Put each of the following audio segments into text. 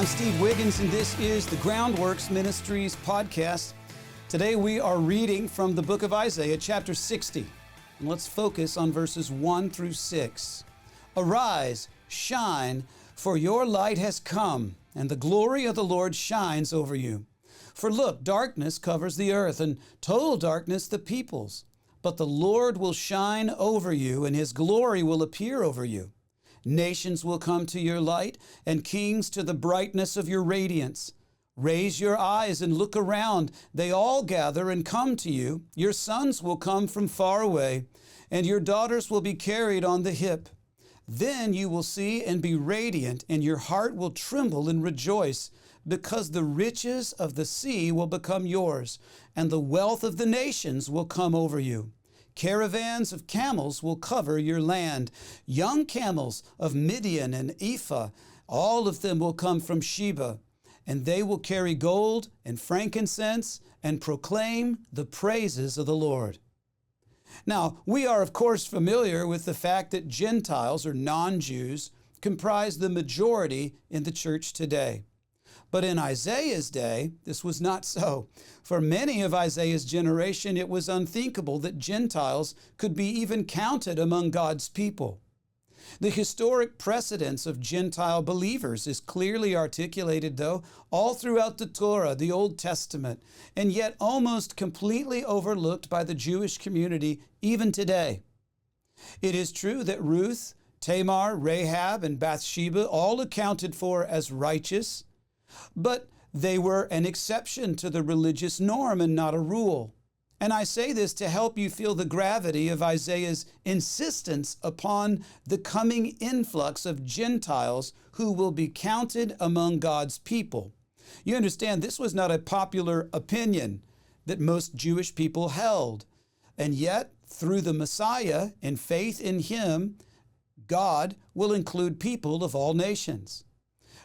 I'm Steve Wiggins, and this is the Groundworks Ministries podcast. Today we are reading from the book of Isaiah, chapter 60. And let's focus on verses 1 through 6. Arise, shine, for your light has come, and the glory of the Lord shines over you. For look, darkness covers the earth, and total darkness the peoples. But the Lord will shine over you, and His glory will appear over you. Nations will come to your light, and kings to the brightness of your radiance. Raise your eyes and look around. They all gather and come to you. Your sons will come from far away, and your daughters will be carried on the hip. Then you will see and be radiant, and your heart will tremble and rejoice, because the riches of the sea will become yours, and the wealth of the nations will come over you. Caravans of camels will cover your land. Young camels of Midian and Ephah, all of them will come from Sheba, and they will carry gold and frankincense and proclaim the praises of the Lord. Now, we are of course familiar with the fact that Gentiles or non-Jews comprise the majority in the church today. But in Isaiah's day, this was not so. For many of Isaiah's generation, it was unthinkable that Gentiles could be even counted among God's people. The historic precedence of Gentile believers is clearly articulated, though, all throughout the Torah, the Old Testament, and yet almost completely overlooked by the Jewish community even today. It is true that Ruth, Tamar, Rahab, and Bathsheba all accounted for as righteous, but they were an exception to the religious norm and not a rule. And I say this to help you feel the gravity of Isaiah's insistence upon the coming influx of Gentiles who will be counted among God's people. You understand, this was not a popular opinion that most Jewish people held. And yet, through the Messiah and faith in Him, God will include people of all nations.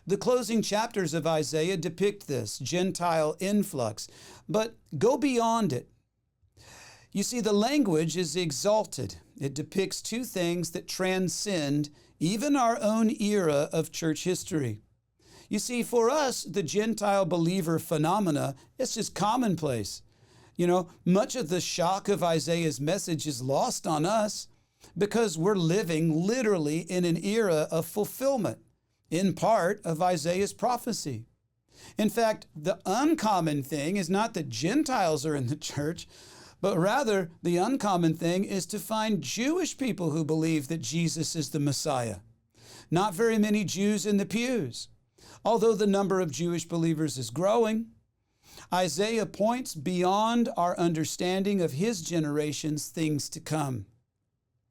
The closing chapters of Isaiah depict this Gentile influx, but go beyond it. You see, the language is exalted. It depicts two things that transcend even our own era of church history. You see, for us, the Gentile believer phenomena is just commonplace. Much of the shock of Isaiah's message is lost on us because we're living literally in an era of fulfillment, in part of Isaiah's prophecy. In fact, the uncommon thing is not that Gentiles are in the church, but rather the uncommon thing is to find Jewish people who believe that Jesus is the Messiah. Not very many Jews in the pews, although the number of Jewish believers is growing. Isaiah points beyond our understanding of his generation's things to come.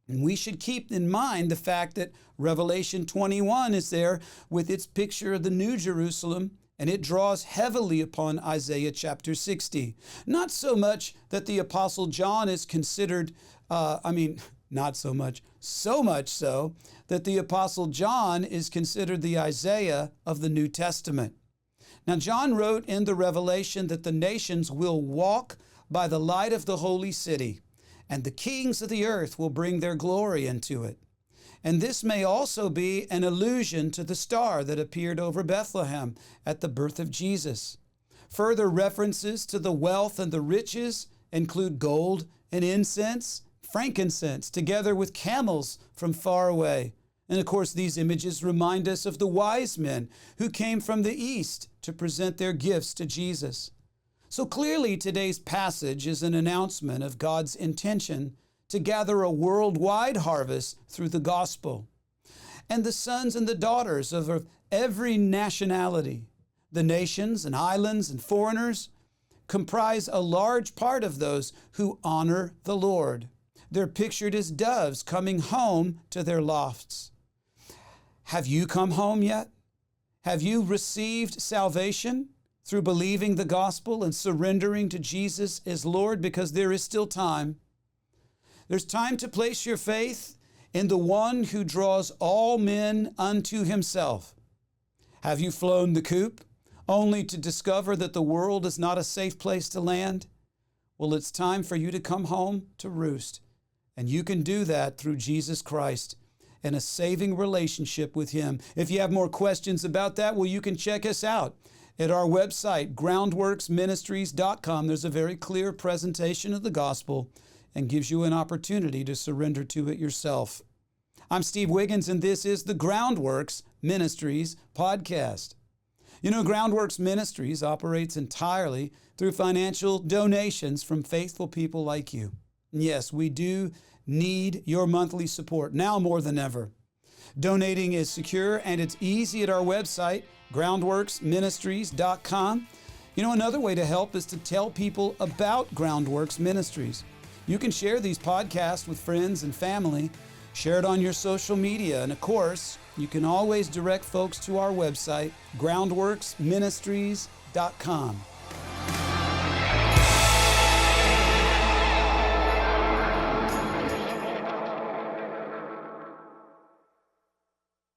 And we should keep in mind the fact that Revelation 21 is there with its picture of the New Jerusalem, and it draws heavily upon Isaiah chapter 60. Not so much that the Apostle John is considered, so much so that the Apostle John is considered the Isaiah of the New Testament. Now, John wrote in the Revelation that the nations will walk by the light of the holy city, and the kings of the earth will bring their glory into it. And this may also be an allusion to the star that appeared over Bethlehem at the birth of Jesus. Further references to the wealth and the riches include gold and incense, frankincense, together with camels from far away. And of course, these images remind us of the wise men who came from the east to present their gifts to Jesus. So clearly, today's passage is an announcement of God's intention to gather a worldwide harvest through the gospel. And the sons and the daughters of every nationality, the nations and islands and foreigners, comprise a large part of those who honor the Lord. They're pictured as doves coming home to their lofts. Have you come home yet? Have you received salvation through believing the gospel and surrendering to Jesus as Lord? Because there is still time. There's time to place your faith in the one who draws all men unto himself. Have you flown the coop only to discover that the world is not a safe place to land? Well, it's time for you to come home to roost. And you can do that through Jesus Christ. and a saving relationship with Him. If you have more questions about that, well, you can check us out at our website, groundworksministries.com. There's a very clear presentation of the gospel and gives you an opportunity to surrender to it yourself. I'm Steve Wiggins, and this is the Groundworks Ministries podcast. You know, Groundworks Ministries operates entirely through financial donations from faithful people like you. And yes, we do need your monthly support now more than ever. Donating is secure and it's easy at our website, groundworksministries.com. You know, another way to help is to tell people about Groundworks Ministries. You can share these podcasts with friends and family, share it on your social media, and of course, you can always direct folks to our website, groundworksministries.com.